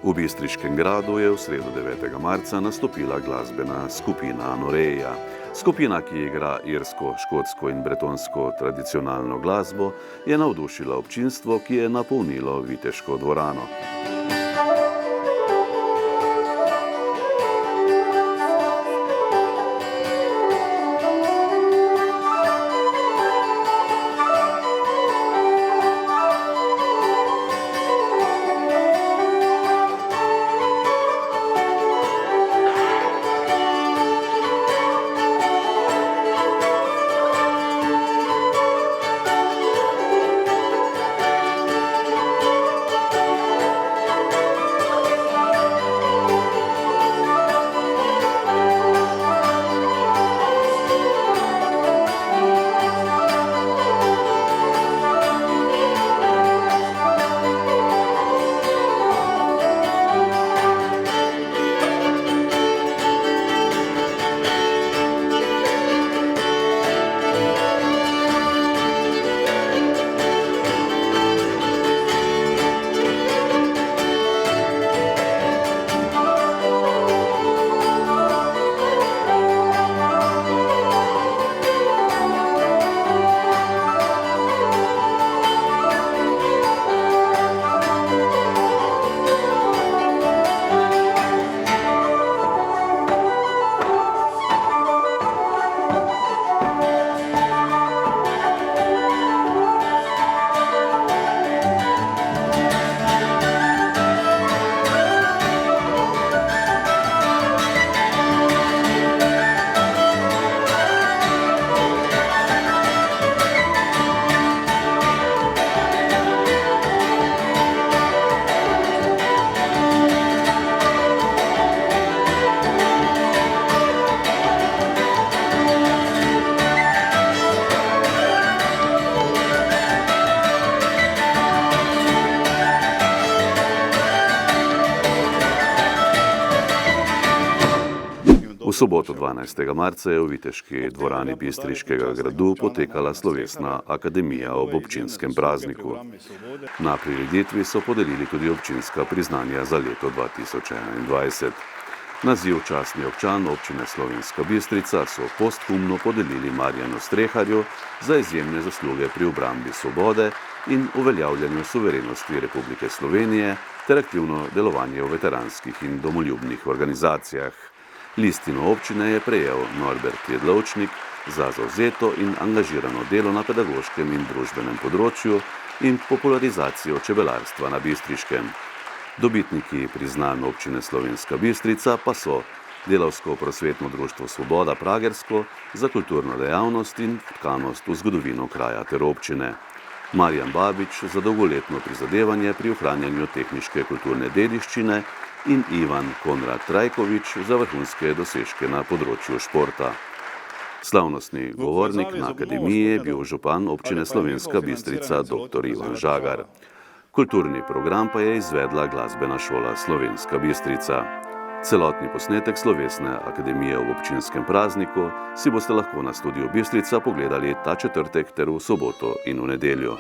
V Bistriškem gradu je v sredo 9. marca nastopila glasbena skupina Anoreia. Skupina, ki igra irsko, škotsko in bretonsko tradicionalno glasbo, je navdušila občinstvo, ki je napolnilo viteško dvorano. V soboto 12. marca je v viteški dvorani Bistriškega gradu potekala slovesna akademija ob občinskem prazniku. Na prireditvi so podelili tudi občinska priznanja za leto 2021. Naziv častni občan občine Slovenska Bistrica so posthumno podelili Marjanu Streharju za izjemne zasluge pri obrambi svobode in uveljavljanju suverenosti Republike Slovenije ter aktivno delovanje v veteranskih in domoljubnih organizacijah. Listino občine je prejel Norbert Jedlovčnik za zavzeto in angažirano delo na pedagoškem in družbenem področju in popularizacijo čebelarstva na Bistriškem. Dobitniki priznanj občine Slovenska Bistrica pa so Delavsko-prosvetno društvo Svoboda Pragersko za kulturno dejavnost in vtkanost v zgodovino kraja ter občine, Marjan Babič za dolgoletno prizadevanje pri ohranjanju tehniške kulturne dediščine in Ivan Konrad Trajkovič za vrhunske dosežke na področju športa. Slavnostni govornik na akademiji je bil župan občine Slovenska Bistrica dr. Ivan Žagar. Kulturni program pa je izvedla glasbena šola Slovenska Bistrica. Celotni posnetek slovesne akademije v občinskem prazniku si boste lahko na Studiu Bistrica pogledali ta četrtek ter v soboto in v nedeljo.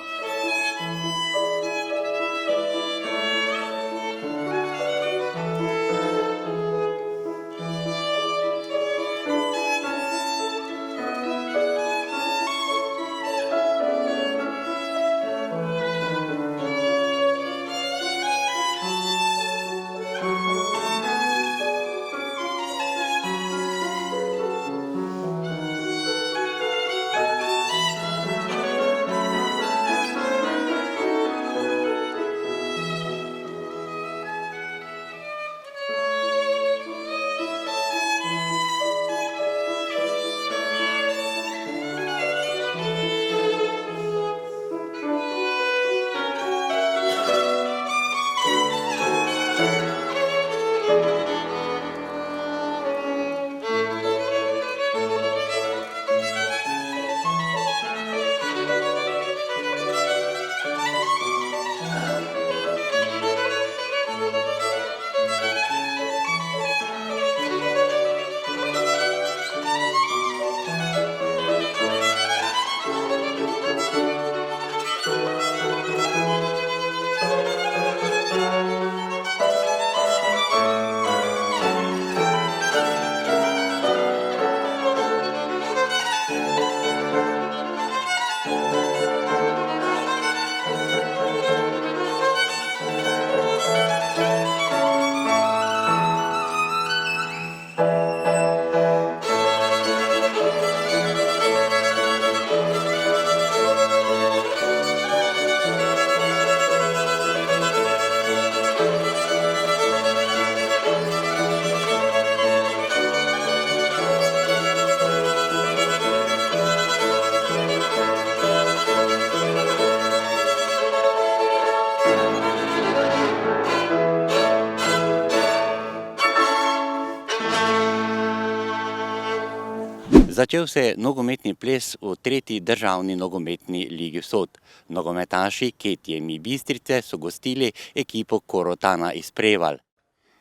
Začel se je nogometni ples v 3. državni nogometni ligi Vzhod. Nogometaši KTM Bistrice so gostili ekipo Korotana iz Prevalj.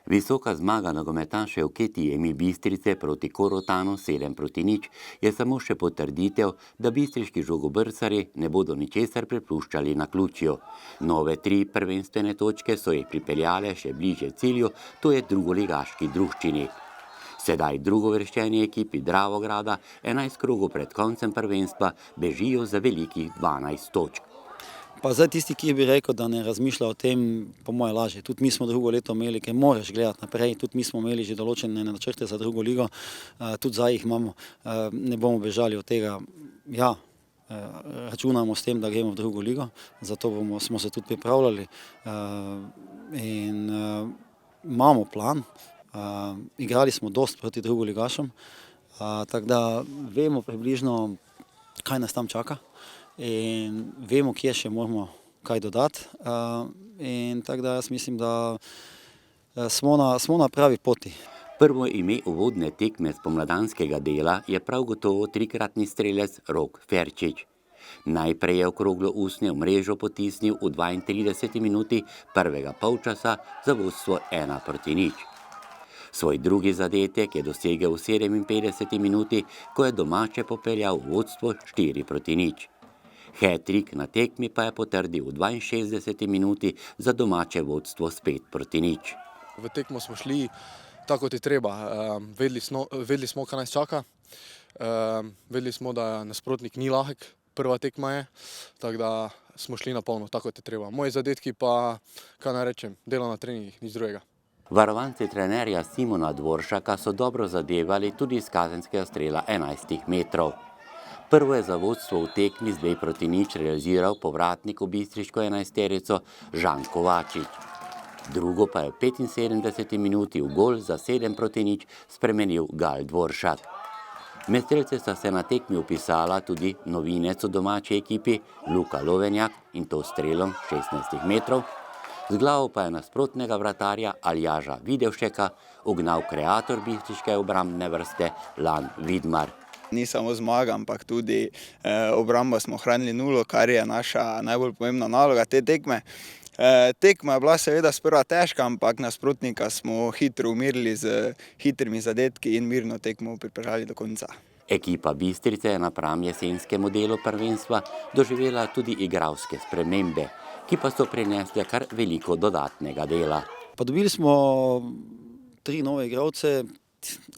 Visoka zmaga nogometašev KTM Bistrice proti Korotanu 7-0 je samo še potrditev, da bistriški žogobrcarji ne bodo ničesar prepuščali naključju. Nove 3 prvenstvene točke so jih pripeljale še bliže cilju, to je drugoligaški Druščini. Sedaj drugovrščeni ekipi Dravograda 11 krogov pred koncem prvenstva bežijo za velikih 12 točk. Pa zdaj tisti, ki bi rekel, da ne razmišlja o tem, po moje laže. Tudi mi smo drugo leto imeli, ker moraš gledati naprej, tudi mi smo imeli že določene načrte za drugo ligo, tudi zdaj jih imamo, ne bomo bežali od tega. Ja, računamo s tem, da gremo v drugo ligo, zato smo se tudi pripravljali in imamo plan. Igrali smo dosti proti drugoligašom, tako da vemo približno, kaj nas tam čaka in vemo, kje še moramo kaj dodati. In tako da jaz mislim, da smo na pravi poti. Prvo ime uvodne tekme spomladanskega dela je prav gotovo 3-kratni strelec Rok Ferčič. Najprej je okroglo usnje v mrežo potisnil v 32 minuti prvega polčasa za vodstvo 1-0. Svoj drugi zadetek je dosegel v 57 minuti, ko je domače popeljal v vodstvo 4-0. Hat-trik na tekmi pa je potrdil v 62 minuti za domače vodstvo s 5-0. V tekmo smo šli tako, kot je treba. Vedeli smo, kaj nas čaka. Vedeli smo, da nasprotnik ni lahek. Prva tekma je, tako da smo šli na polno, tako kot je treba. Moji zadetki pa, kaj naj rečem, delo na treningih, nič drugega. Varovanci trenerja Simona Dvoršaka so dobro zadevali tudi iz kazenskega strela 11 metrov. Prvo je za vodstvo v tekmi z 2-0 realiziral povratnik v bistriško 11-terico Žan Kovačič. Drugo pa je v 75 minuti v gol za 7-0 spremenil Gal Dvoršak. Med strelce sta se na tekmi upisala tudi novinec v domači ekipi Luka Lovenjak in to strelom 16 metrov. Z glavo pa je nasprotnega vratarja Aljaža Videvšeka ugnal kreator bistriške obrambne vrste Lan Vidmar. Ni samo zmaga, ampak tudi obrambo smo ohranili nulo, kar je naša najbolj pomembna naloga te tekme. Tekma je bila seveda sprva težka, ampak nasprotnika smo hitro umirili z hitrimi zadetki in mirno tekmo pripeljali do konca. Ekipa Bistrice je napram jesenskemu delu prvenstva doživela tudi igralske spremembe, ki pa so prinesle kar veliko dodatnega dela. Pa dobili smo 3 nove igralce.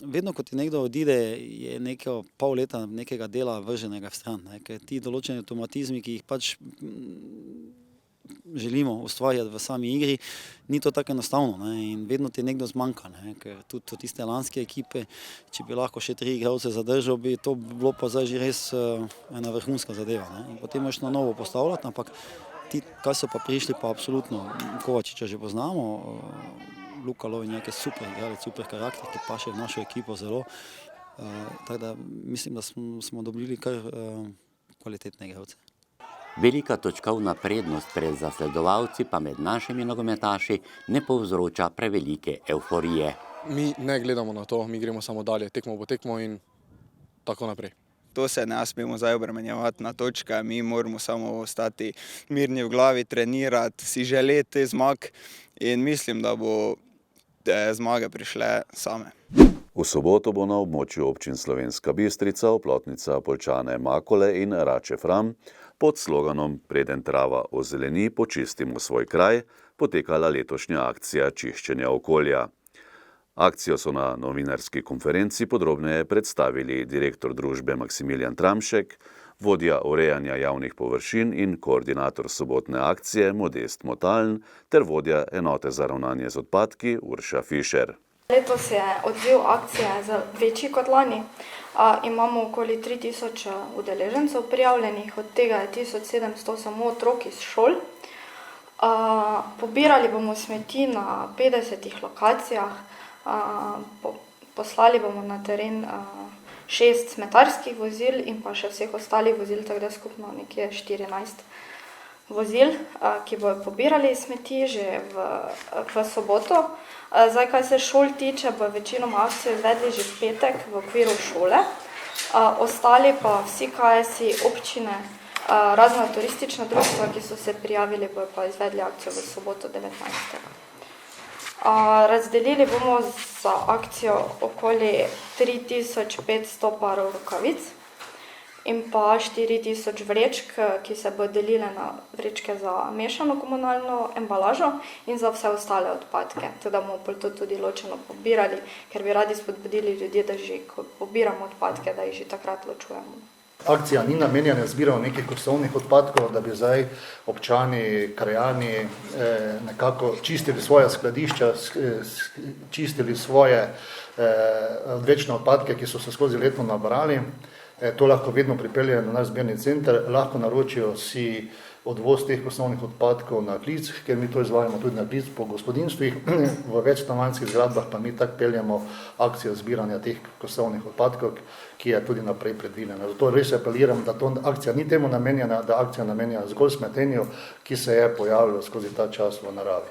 Vedno, ko ti nekdo odide, je neko pol leta nekega dela vrženega v stran. Ker ti določeni avtomatizmi, ki jih pač želimo ustvarjati v sami igri, ni to tako enostavno. In vedno ti nekdo zmanjka. Ker tudi tiste lanske ekipe, če bi lahko še 3 igralce zadržal, bi to bilo pa zdaj že res ena vrhunska zadeva. In potem moraš na novo postavljati, ampak ti, kaj so pa prišli, pa absolutno Kovačiča že poznamo. Luka Lovenjak je super igralec, super karakter, ki paše v našo ekipo zelo. Tako da mislim, da smo dobili kar kvalitetne igralce. Velika točkovna prednost pred zasledovalci pa med našimi nogometaši ne povzroča prevelike evforije. Mi ne gledamo na to, mi gremo samo dalje, tekmo po tekmo in tako naprej. To se ne smemo zdaj obremenjevati na točke, mi moramo samo ostati mirni v glavi, trenirati, si želeti zmag in mislim, da bo zmage prišle same. V soboto bo na območju občin Slovenska Bistrica, Oplotnica, Poljčane, Makole in Rače Fram pod sloganom Preden trava ozeleni, počistimo svoj kraj potekala letošnja akcija čiščenja okolja. Akcijo so na novinarski konferenci podrobneje predstavili direktor družbe Maksimilijan Tramšek, vodja urejanja javnih površin in koordinator sobotne akcije Modest Motaln ter vodja enote za ravnanje z odpadki Urša Fišer. Letos je odziv akcije večji kot lani. Imamo okoli 3000 udeležencev prijavljenih, od tega je 1700 samo otrok iz šol. Pobirali bomo smeti na 50 lokacijah, poslali bomo na teren 6 smetarskih vozil in pa še vseh ostalih vozil, tako da skupno nekje 14 vozil, ki bojo pobirali smeti že v soboto. Zdaj, kaj se šol tiče, bojo večinoma akcijo izvedli že v petek v okviru šole. Ostali pa vsi KS-i, občine, razna turistična društva, ki so se prijavili, bojo pa izvedli akcijo v soboto 19. Razdelili bomo za akcijo okoli 3500 parov rokavic in pa 4000 vrečk, ki se bodo delile na vrečke za mešano komunalno embalažo in za vse ostale odpadke. Teda bomo to tudi ločeno pobirali, ker bi radi spodbudili ljudje, da že, ko pobiramo odpadke, da jih že takrat ločujemo. Akcija ni namenjena zbiranju nekih kosovnih odpadkov, da bi zdaj občani, krajani nekako čistili svoja skladišča, čistili svoje odvečne odpadke, ki so se skozi leto nabrali. To lahko vedno pripeljejo na naš zbirni center, lahko naročijo si odvoz teh kosovnih odpadkov na klic, ker mi to izvajamo tudi na klic po gospodinstvih, v večstanovanjskih zgradbah pa mi tako peljemo akcijo zbiranja teh kosovnih odpadkov, ki je tudi naprej predvidena. Zato res apeliram, da to akcija ni temu namenjena, da akcija namenjena zgolj smetenju, ki se je pojavilo skozi ta čas v naravi.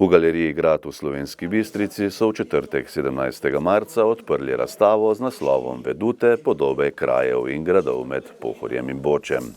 V galeriji Grad v Slovenski Bistrici so v četrtek 17. marca odprli razstavo z naslovom Vedute, podobe krajev in gradov med Pohorjem in Bočem.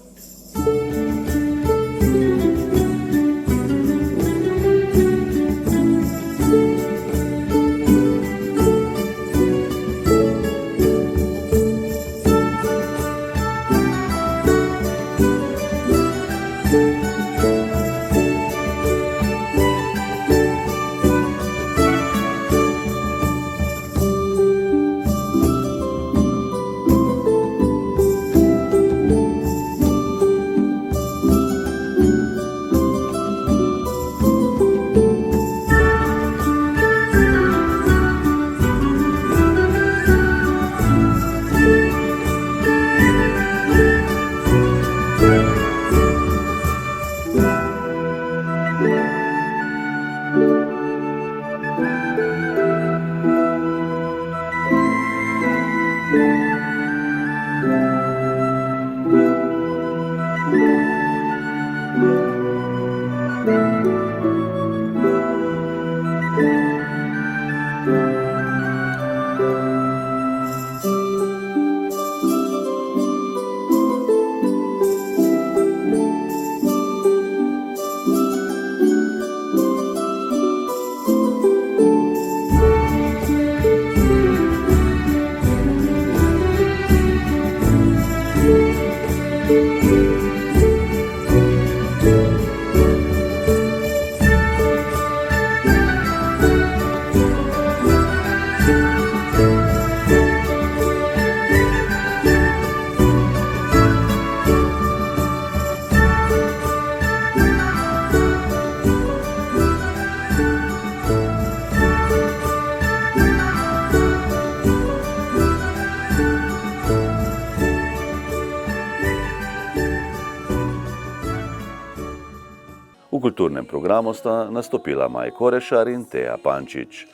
V kulturnem programu sta nastopila Maj Korešar in Teja Pančič.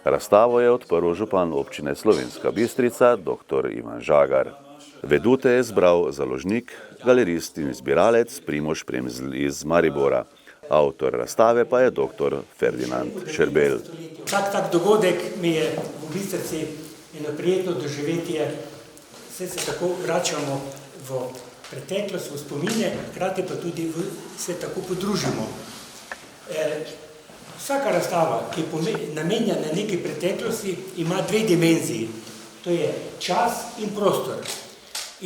Razstavo je odprl župan občine Slovenska Bistrica, dr. Ivan Žagar. Vedute je zbral založnik, galerist in zbiralec Primož Premzl iz Maribora. Avtor razstave pa je dr. Ferdinand Šerbel. Tak dogodek mi je v Bistrici eno prijetno doživetje. Vse se tako vračamo v preteklost, v spomine, hkrati pa tudi se tako podružimo. Vsaka razstava, ki je namenjena neki preteklosti, ima dve dimenziji. To je čas in prostor.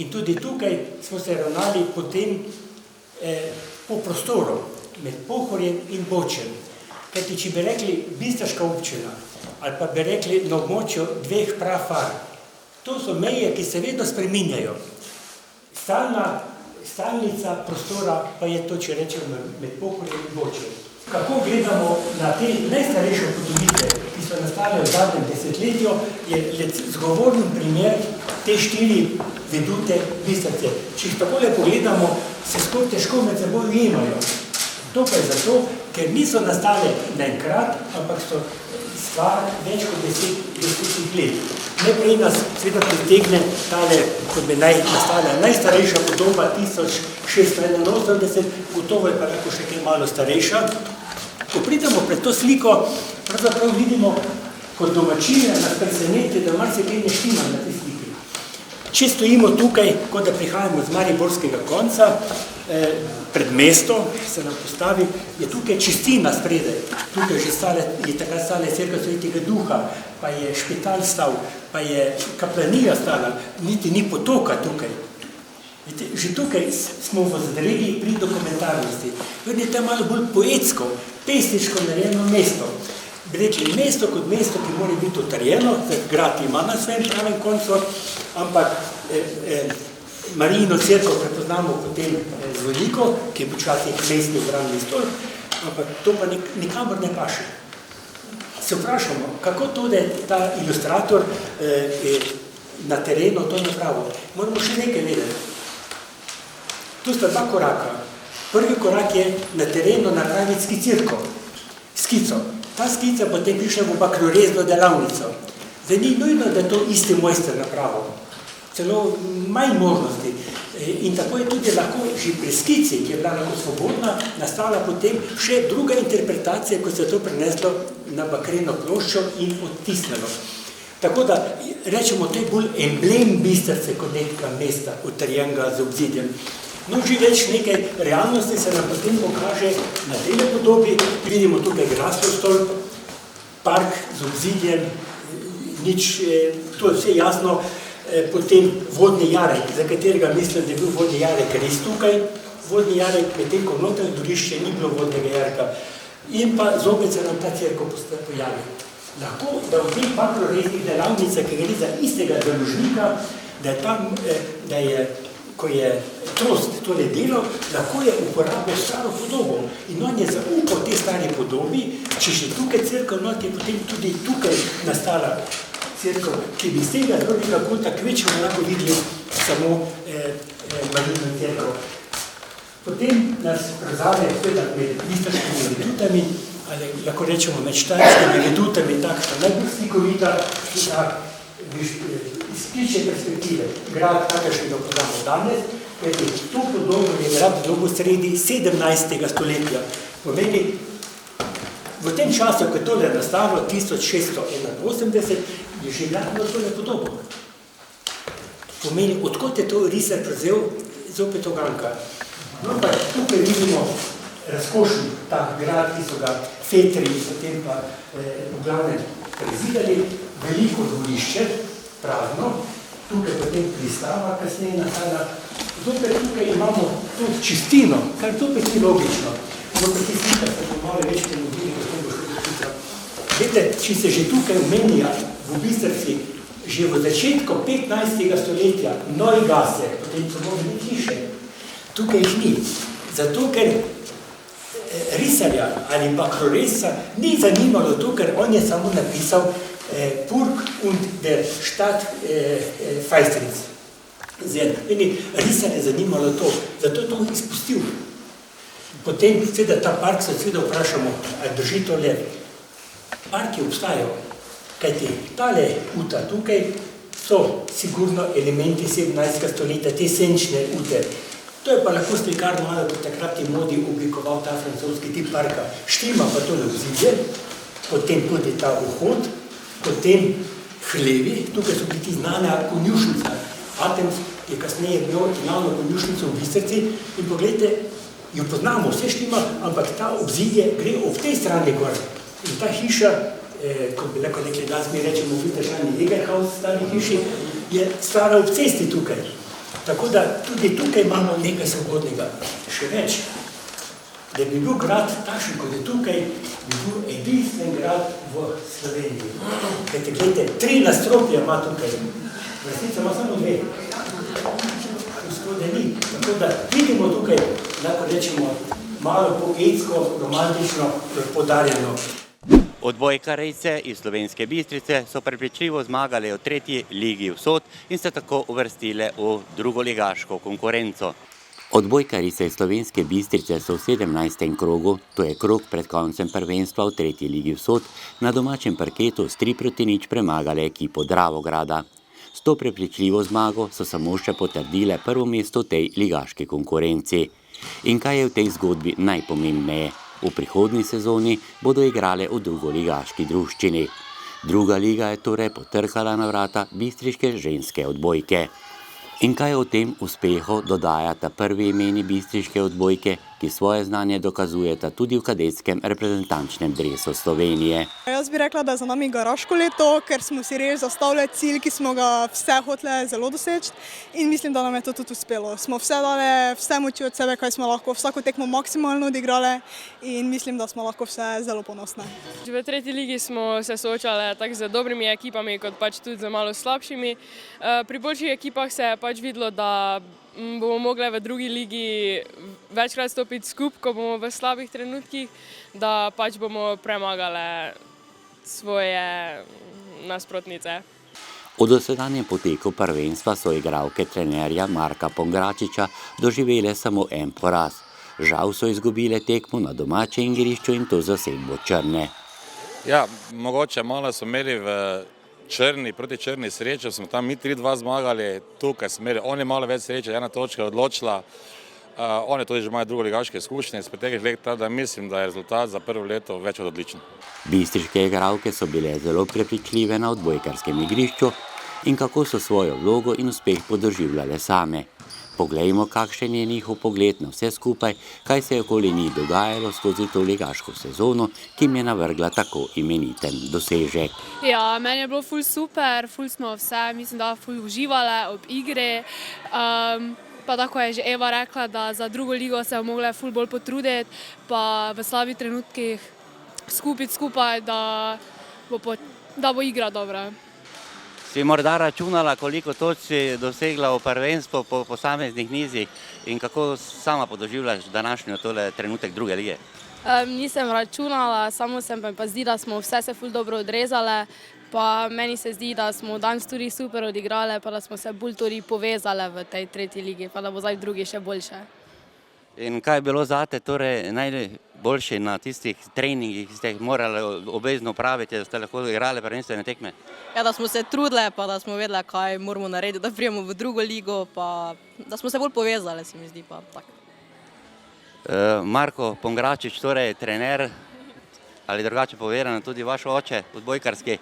In tudi tukaj smo se ravnali potem po prostoru med Pohorjem in Bočem. Kajti, če bi rekli bistriška občina ali pa bi rekli na območju dveh prafar, to so meje, ki se vedno spreminjajo. Stalnica prostora pa je to, če rečemo, med Pohorjem in Bočem. Kako gledamo na te najstarejše upodobitve, ki so nastale v zadnjem desetletju, je zgovoren primer te 4 vedute Bistrice. Če jih takole pogledamo, se skoraj težko med seboj ujemajo. To pa je zato, ker niso nastale naenkrat, ampak so stvar več kot 10 let. Najprej nas seveda pritegne tale, kot bi nastala najstarejša podoba 1681, gotovo je pa lahko še kaj malo starejša. Ko pridemo pred to sliko, pravzaprav vidimo, kot domačine nas preseneti, da marsikaj ne štima na tej sliki. Če stojimo tukaj, kot da prihajamo z mariborskega konca, pred mesto, se nam postavi, je tukaj čistina spredaj. Tukaj je takrat stala cerkev Svetega Duha, pa je špital stal, pa je kaplanija stala, niti ni potoka tukaj. Že tukaj smo v zadregi pri dokumentarnosti. Je tam malo bolj poetsko, pesniško narejeno mesto. Bi rekli mesto kot mesto, ki mora biti utrjeno, grad ima na svojem pravem koncu, ampak Marijino cerkev prepoznamo potem zvoliko, ki je počasih mestni obrambni stol, ampak to pa nikamor ne paše. Se vprašamo, kako to, da je ta ilustrator na terenu to napravil. Moramo še nekaj vedeti. Tu sta dva koraka. Prvi korak je na terenu napraviti skico. Ta skica potem piše v bakrorezno delavnico. Zdaj ni nujno, da to isti mojster napravil. Celo manj možnosti. In tako je tudi lahko že pri skici, ki je bila lahko svobodna, nastala potem še druga interpretacija, ko se je to preneslo na bakreno ploščo in odtisnilo. Tako da rečemo, to je bolj emblem Bistrice kot nekega mesta, utrjenega z obzidjem. No, že več nekaj realnosti se nam potem pokaže na tej podobi. Vidimo tukaj Graslov stolp, park z obzidjem, to je vse jasno. Potem vodni jarek, za katerega mislim, da je bil vodni jarek res tukaj. Vodni jarek, medtem ko noter dvorišče ni bilo vodnega jarka. In pa zopet se nam ta cerkev pojavi. Lahko, da v teh bakroreznih delavnicah, ki gre za istega založnika, da je tam, da je ko je trost tole delo, lahko je uporabil staro podobo. In on je zaupal te stare podobi, če še tukaj cerkev not, je potem tudi tukaj nastala cerkev, ki bi z tega drugega kota kvečemo lahko videli samo Marijino cerkev. Potem nas prezave med bistriškimi vedutami, ali lahko rečemo med štajerskimi vedutami, takšna najbolj slikovita, iz ptičje perspektive, grad, kakršnega poznamo danes, kajti to podobno je grad dobil sredi 17. stoletja. Pomeni, v tem času, ko je tole nastalo, 1681, je že gradilo tole podobo. Pomeni, odkot je to risar prevzel, zopet Oganka. No, pa tukaj vidimo razkošen ta grad, ki so ga Fetri in potem pa v glavnem prezidali, veliko dvorišče, prazno, tukaj potem pristava, kasneje nastala. Zopet tukaj imamo tudi čistino, kar zopet ni logično. Zopet ti slika se bo malo več prenovili, kako bo šlo hitro. Vete, če se že tukaj omenja v Bistrici, že v začetku 15. stoletja Noj gase, potem so možne hiše, tukaj jih ni. Zato, ker risarja ali bakrorezca ni zanimalo to, ker on je samo napisal Burg und der Stadt Feistritz. Risar je zanimalo to, zato to izpustil. Potem seveda ta park se seveda vprašamo, ali drži to le. Parki obstajajo, kajti tale uta tukaj so sigurno elementi 17. stoletja, te senčne ute. To je pa lahko slikar malo po takratni modi oblikoval ta francoski tip parka. Štima pa tole obzidje, potem tudi ta vhod, potem hlevi, tukaj so biti znana konjušnica. Atems je kasneje bil glavno konjušnico v Bistrici in pogledajte, jo poznamo, vse štima, ampak ta obzidje gre ob tej strani gor. In ta hiša, kot bi lahko rekli, danes mi rečemo v državni Egerhaus, stari hiši, je stara ob cesti tukaj. Tako da tudi tukaj imamo nekaj svobodnega. Še več, da bi bil grad takšen, kot je tukaj, bi bil edinstven grad v Sloveniji. Kajte, gledajte, 3 nadstropja ima tukaj. V resnici ima samo 2. Gospode ni. Tako da vidimo tukaj, lahko rečemo, malo poetsko, romantično podarjeno. Odbojkarice iz Slovenske Bistrice so prepričljivo zmagale v 3. ligi Vzhod in se tako uvrstile v drugoligaško konkurenco. Odbojkarice iz Slovenske Bistrice so v 17. krogu, to je krog pred koncem prvenstva v 3. ligi Vzhod, na domačem parketu s 3-0 premagale ekipo Dravograda. S to prepričljivo zmago so samo še potrdile prvo mesto v tej ligaški konkurenci. In kaj je v tej zgodbi najpomembneje? V prihodnji sezoni bodo igrale v drugoligaški druščini. Druga liga je torej potrkala na vrata bistriške ženske odbojke. In kaj o tem uspehu dodajata prvi imeni bistriške odbojke, ki svoje znanje dokazujeta tudi v kadetskem reprezentančnem dresu Slovenije? Jaz bi rekla, da je za nami garaško leto, ker smo si res zastavili cilj, ki smo ga vse hoteli zelo doseči in mislim, da nam je to tudi uspelo. Smo vse dali, vse moči od sebe, kaj smo lahko, vsako tekmo maksimalno odigrali in mislim, da smo lahko vse zelo ponosne. V tretji ligi smo se soočali tako z dobrimi ekipami, kot pač tudi z malo slabšimi. Pri boljših ekipah se je pač videlo, da bomo mogli v drugi ligi večkrat stopiti skupaj, ko bomo v slabih trenutkih, da pač bomo premagali svoje nasprotnice. V dosedanjem poteku prvenstva so igralke trenerja Marka Pongračiča doživele samo en poraz. Žal so izgubile tekmo na domačem igrišču in to zasedbo Črne. Ja, mogoče malo smo imeli v Črni, proti Črni srečo, smo tam mi 3-2 zmagali, tukaj smo imeli, oni malo več sreče, ena točka je odločila, oni tudi že imajo drugoligaške izkušnje iz preteklih let, tako da mislim, da je rezultat za prvo leto več od odličen. Bistriške igralke so bile zelo prepričljive na odbojkarskem igrišču in kako so svojo vlogo in uspeh podoživljale same. Poglejmo, kakšen je njihov pogled na vse skupaj, kaj se je okoli njih dogajalo skozi to ligaško sezono, ki jim je navrgla tako imeniten dosežek. Ja, meni je bilo ful super, ful smo vse, mislim, da ful uživale ob igri. Pa tako je že Eva rekla, da za drugo ligo se bomo mogle ful bolj potruditi, pa v slabih trenutkih skupiti skupaj, da bo igra dobra. Si morda računala, koliko točk si dosegla v prvenstvu po posameznih nizih in kako sama podoživljaš današnjo tole trenutek druge lige? Nisem računala, samo sem pa zdi, da smo vse se ful dobro odrezale, pa meni se zdi, da smo danes tudi super odigrale, pa da smo se bolj tudi povezale v tej tretji ligi, pa da bo zdaj v drugi še boljše. In kaj je bilo zate torej najboljše na tistih treningih, ki ste jih morali obvezno opraviti, da ste lahko igrali prvenstvene tekme? Ja, da smo se trudile, pa da smo vedeli, kaj moramo narediti, da prijemo v drugo ligo, pa da smo se bolj povezali, se mi zdi pa tako. Marko Pongračič, torej trener, ali drugače povedano tudi vaš oče, odbojkarski,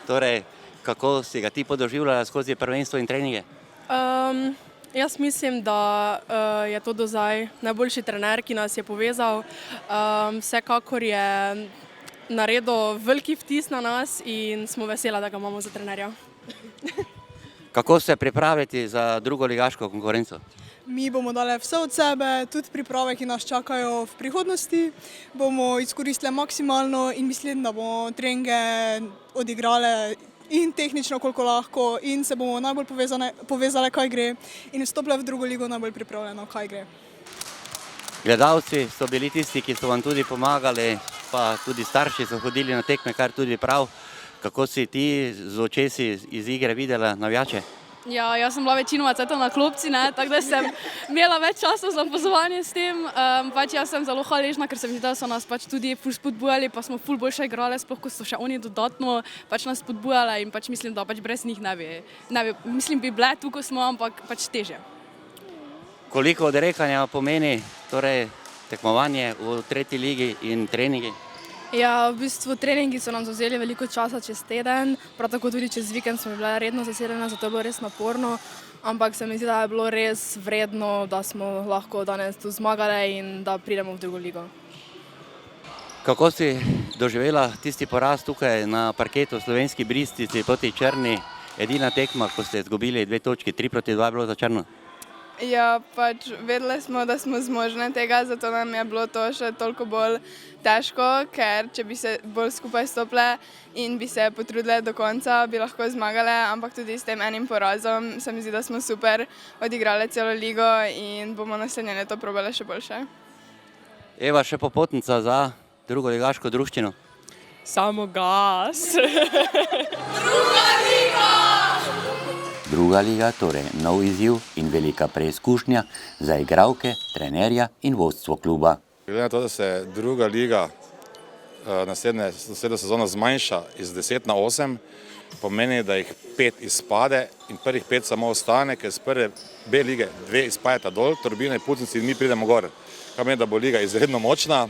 torej kako si ga ti podoživljala skozi prvenstvo in treninge? Jaz mislim, da je to do zdaj najboljši trener, ki nas je povezal. Vsekakor je naredil veliki vtis na nas in smo vesela, da ga imamo za trenerja. Kako se pripraviti za drugo ligaško konkurenco? Mi bomo dali vse od sebe, tudi priprave, ki nas čakajo v prihodnosti, bomo izkoristili maksimalno in mislim, da bomo treninge odigrali in tehnično, koliko lahko, in se bomo najbolj povezali, kaj gre, in vstopili v drugo ligo najbolj pripravljeno, kaj gre. Gledalci so bili tisti, ki so vam tudi pomagali, pa tudi starši so hodili na tekme, kar tudi prav. Kako si ti z očesi iz igre videla navijače? Ja, jaz sem bila večinoma celo na klopci, tako da sem imela več časa za opazovanje s tem. Jaz sem zelo hvaležna, ker se mi zdi, da so nas tudi ful spodbujali, pa smo ful boljše igrali, sploh ko so še oni dodatno nas spodbujali in mislim, da brez njih bi bile tu, ko smo, ampak težje. Koliko odrekanja pomeni torej tekmovanje v tretji ligi in treningi? Ja, v bistvu treningi so nam zavzeli veliko časa čez teden, prav tako tudi čez vikend smo bile redno zasedene, zato je bilo res naporno, ampak se mi zdi, da je bilo res vredno, da smo lahko danes tu zmagali in da pridemo v drugo ligo. Kako si doživela tisti poraz tukaj na parketu Slovenski Bistrici proti Črni, edina tekma, ko ste izgubili 2 točki, 3-2 je bilo za Črno? Ja, vedeli smo, da smo zmožne tega, zato nam je bilo to še toliko bolj težko, ker če bi se bolj skupaj stopile in bi se potrudile do konca, bi lahko zmagale, ampak tudi s tem enim porazom se mi zdi, da smo super odigrali celo ligo in bomo naslednje leto probale še boljše. Eva, še popotnica za drugo ligaško druščino? Samo gas! Druga liga, torej nov izziv in velika preizkušnja za igralke, trenerja in vodstvo kluba. Glede na to, da se druga liga naslednjo sezono zmanjša iz 10 na 8, pomeni, da jih 5 izpade in prvih 5 samo ostane, ker z prve B lige 2 izpadeta dol, Turbine, Putinci in mi pridemo gor. Kar pomeni, da bo liga izredno močna.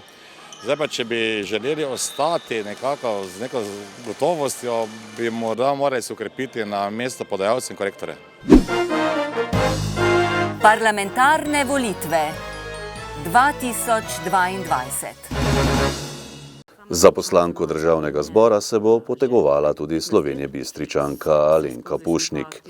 Zdaj pa, če bi želeli ostati nekako z neko gotovostjo, bi morda morali se ukrepiti na mesto podajalcev in korektorje. Parlamentarne volitve 2022. Za poslanko državnega zbora se bo potegovala tudi Slovenjebistričanka Alenka Pušnik.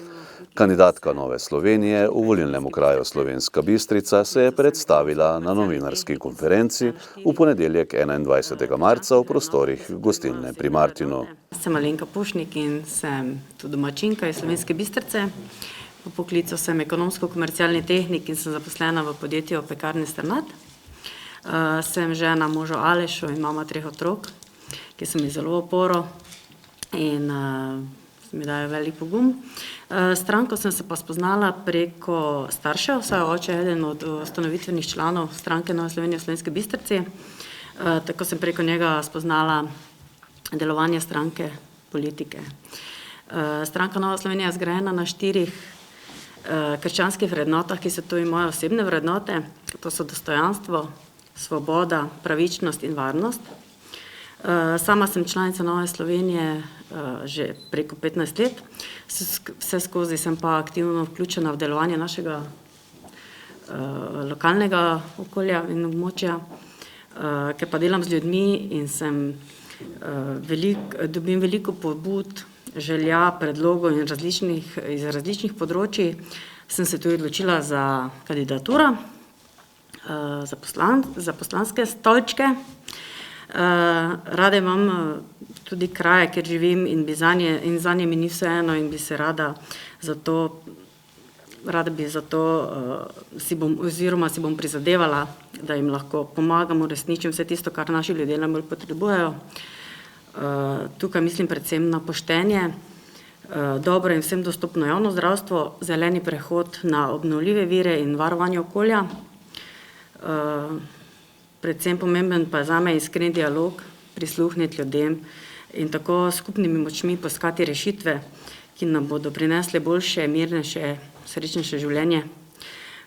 Kandidatka Nove Slovenije v volilnem okraju Slovenska Bistrica se je predstavila na novinarski konferenci v ponedeljek 21. marca v prostorih gostilne pri Martinu. Sem Alenka Pušnik in sem tudi domačinka iz Slovenske Bistrice. Po poklicu sem ekonomsko-komercialni tehnik in sem zaposlena v podjetju Pekarne Strnad. Sem žena možu Alešu in mama 3 otrok, ki so mi zelo oporo in mi dajo velik pogum. Stranko sem se pa spoznala preko staršev, saj oče je eden od ustanovitvenih članov stranke Nove Slovenije v Slovenski Bistrici. Tako sem preko njega spoznala delovanje stranke, politike. Stranka Nova Slovenija je zgrajena na 4 krščanskih vrednotah, ki so tudi moje osebne vrednote. To so dostojanstvo, svoboda, pravičnost in varnost. Sama sem članica Nove Slovenije že preko 15 let. Vse skozi sem pa aktivno vključena v delovanje našega lokalnega okolja in območja, ker pa delam z ljudmi in dobim veliko pobud, želja, predlogov in iz različnih področji, sem se tudi odločila za kandidaturo, za poslanske stolčke. Rada imam tudi kraje, kjer živim in zanje mi ni vseeno in bi se rada bi zato si bom prizadevala, da jim lahko pomagam, uresničim vse tisto, kar naši ljudje najbolj potrebujejo. Tukaj mislim predvsem na poštenje, dobro in vsem dostopno javno zdravstvo, zeleni prehod na obnovljive vire in varovanje okolja. Predvsem pomemben pa je zame iskren dialog, prisluhniti ljudem in tako skupnimi močmi poiskati rešitve, ki nam bodo prinesle boljše, mirnejše, srečnejše življenje.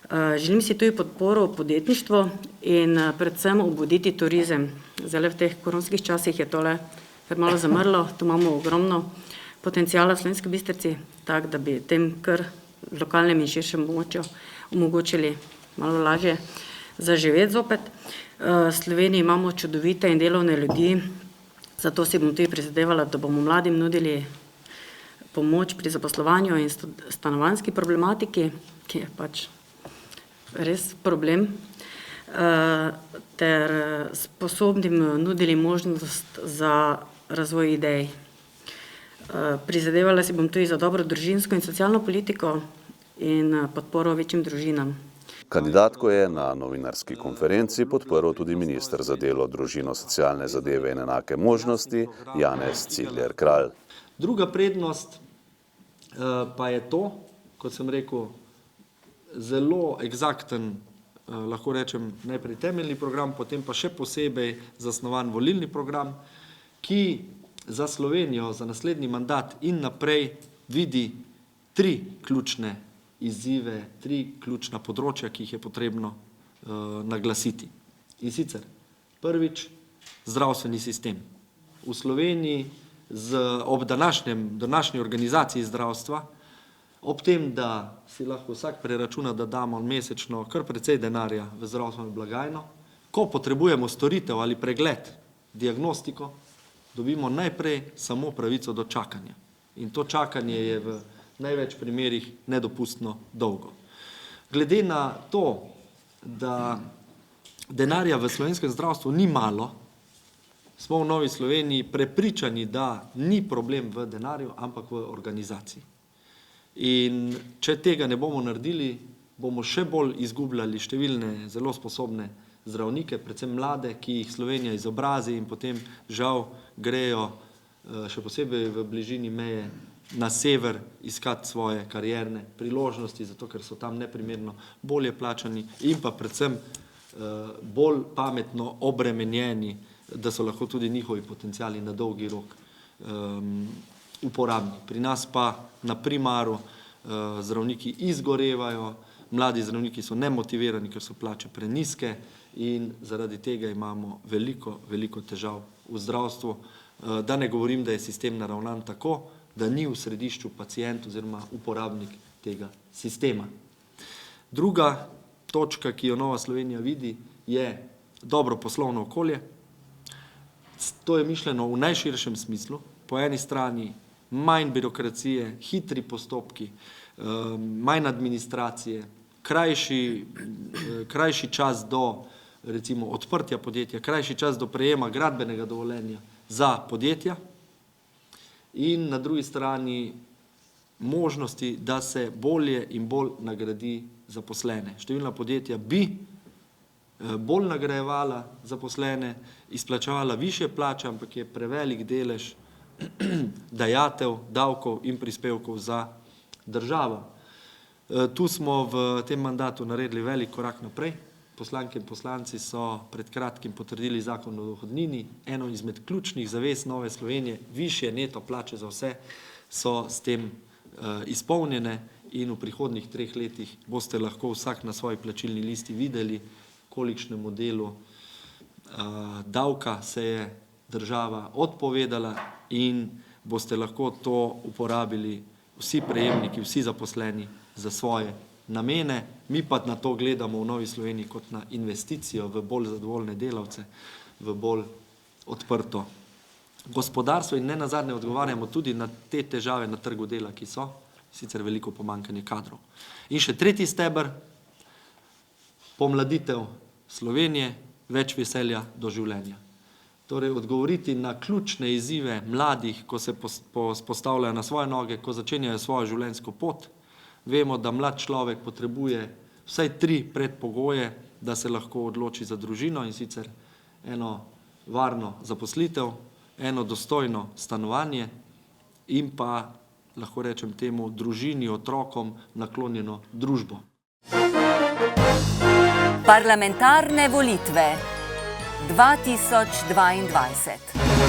Želim si tudi podporo v podjetništvu in predvsem obuditi turizem. Zdaj v teh koronskih časih je tole kar malo zamrlo, tu imamo ogromno potencijala v Slovenski Bistrici, tako da bi tem kar lokalnem in širšem območju omogočili malo lažje zaživeti zopet. V Sloveniji imamo čudovite in delovne ljudi, zato si bom tudi prizadevala, da bomo mladim nudili pomoč pri zaposlovanju in stanovanjski problematiki, ki je pač res problem, ter sposobnim nudili možnost za razvoj idej. Prizadevala si bom tudi za dobro družinsko in socialno politiko in podporo večjim družinam. Kandidatko je na novinarski konferenci podprl tudi minister za delo, družino, socialne zadeve in enake možnosti Janez Cigler Kralj. Druga prednost pa je to, kot sem rekel, zelo eksakten, lahko rečem najprej temeljni program, potem pa še posebej zasnovan volilni program, ki za Slovenijo, za naslednji mandat in naprej vidi 3 ključne izzive, 3 ključna področja, ki jih je potrebno naglasiti. In sicer, prvič, zdravstveni sistem. V Sloveniji ob današnji organizaciji zdravstva, ob tem, da si lahko vsak preračuna, da damo mesečno kar precej denarja v zdravstveno blagajno, ko potrebujemo storitev ali pregled, diagnostiko, dobimo najprej samo pravico do čakanja. In to čakanje je v največ primerih nedopustno dolgo. Glede na to, da denarja v slovenskem zdravstvu ni malo, smo v Novi Sloveniji prepričani, da ni problem v denarju, ampak v organizaciji. In če tega ne bomo naredili, bomo še bolj izgubljali številne zelo sposobne zdravnike, predvsem mlade, ki jih Slovenija izobrazi in potem žal grejo še posebej v bližini meje na sever iskati svoje karierne priložnosti, zato ker so tam neprimerno bolje plačani in pa predvsem bolj pametno obremenjeni, da so lahko tudi njihovi potenciali na dolgi rok uporabni. Pri nas pa na primaru zdravniki izgorevajo, mladi zdravniki so nemotivirani, ker so plače prenizke in zaradi tega imamo veliko težav v zdravstvu. Da ne govorim, da je sistem naravnan tako, da ni v središču pacient oziroma uporabnik tega sistema. Druga točka, ki jo Nova Slovenija vidi, je dobro poslovno okolje. To je mišljeno v najširšem smislu. Po eni strani manj birokracije, hitri postopki, manj administracije, krajši čas do recimo odprtja podjetja, krajši čas do prejema gradbenega dovoljenja za podjetja in na drugi strani možnosti, da se bolje in bolj nagradi zaposlene. Številna podjetja bi bolj nagrajevala zaposlene, izplačevala višje plače, ampak je prevelik delež dajatev, davkov in prispevkov za državo. Tu smo v tem mandatu naredili velik korak naprej. Poslanke in poslanci so pred kratkim potrdili zakon o dohodnini. Eno izmed ključnih zavez Nove Slovenije, višje neto plače za vse, so s tem izpolnjene in v prihodnjih 3 letih boste lahko vsak na svoji plačilni listi videli, kolikšnemu delu davka se je država odpovedala in boste lahko to uporabili vsi prejemniki, vsi zaposleni za svoje namene. Mi pa na to gledamo v Novi Sloveniji kot na investicijo v bolj zadovoljne delavce, v bolj odprto gospodarstvo in nenazadnje odgovarjamo tudi na te težave na trgu dela, ki so, sicer veliko pomanjkanje kadrov. In še tretji steber, pomladitev Slovenije, več veselja do življenja. Torej odgovoriti na ključne izzive mladih, ko se postavljajo na svoje noge, ko začenjajo svojo življenjsko pot. Vemo, da mlad človek potrebuje vsaj 3 predpogoje, da se lahko odloči za družino, in sicer eno varno zaposlitev, eno dostojno stanovanje in pa, lahko rečem temu, družini, otrokom naklonjeno družbo. Parlamentarne volitve 2022.